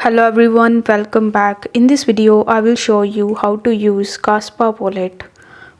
Hello everyone, welcome back. In this video, I will show you how to use Kaspa Wallet.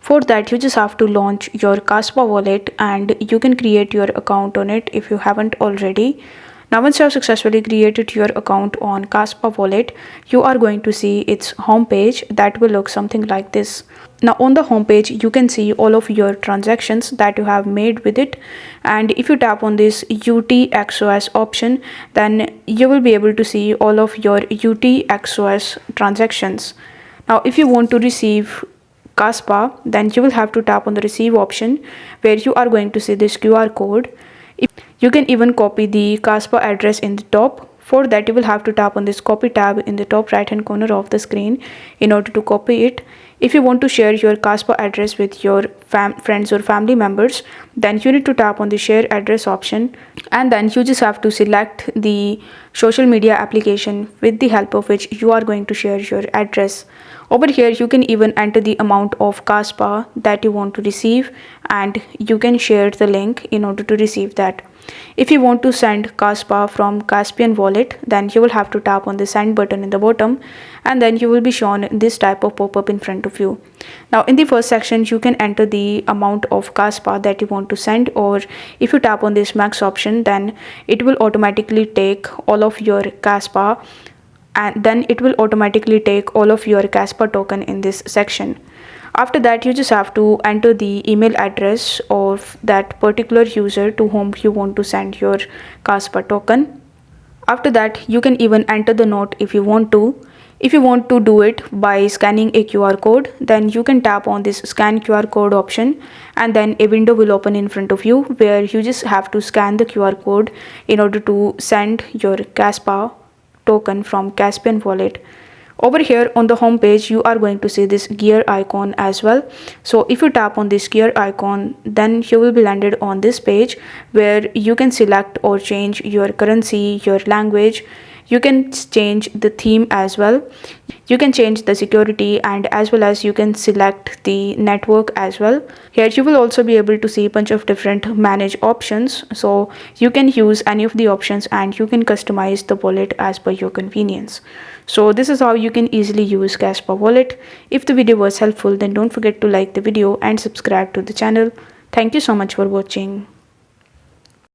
For that, you just have to launch your Kaspa Wallet and you can create your account on it if you haven't already. Now, once you have successfully created your account on Kaspa Wallet, you are going to see its homepage that will look something like this. Now on the homepage, you can see all of your transactions that you have made with it. And if you tap on this UTXOS option, then you will be able to see all of your UTXOS transactions. Now, if you want to receive Kaspa, then you will have to tap on the receive option where you are going to see this QR code. You can even copy the Kaspa address in the top. For that, you will have to tap on this copy tab in the top right hand corner of the screen in order to copy it. If you want to share your Kaspa address with your friends or family members, then you need to tap on the share address option, and then you just have to select the social media application with the help of which you are going to share your address. Over here, you can even enter the amount of Kaspa that you want to receive, and you can share the link in order to receive that. If you want to send Kaspa from Caspian Wallet, then you will have to tap on the send button in the bottom, and then you will be shown this type of pop-up in front of you. Now in the first section, you can enter the amount of Kaspa that you want to send, or if you tap on this max option, then it will automatically take all of your Kaspa, and then it will automatically take all of your Kaspa token in this section. After that, you just have to enter the email address of that particular user to whom you want to send your Kaspa token. After that, you can even enter the note if you want to. If you want to do it by scanning a QR code, then you can tap on this scan QR code option, and then a window will open in front of you where you just have to scan the QR code in order to send your Kaspa token from Caspian Wallet. Over here on the home page, you are going to see this gear icon as well. So if you tap on this gear icon, then you will be landed on this page where you can select or change your currency, your language. You can change the theme as well. You can change the security, and as well as you can select the network as well. Here you will also be able to see a bunch of different manage options. So you can use any of the options and you can customize the wallet as per your convenience. So this is how you can easily use Kaspa Wallet. If the video was helpful, then don't forget to like the video and subscribe to the channel. Thank you so much for watching.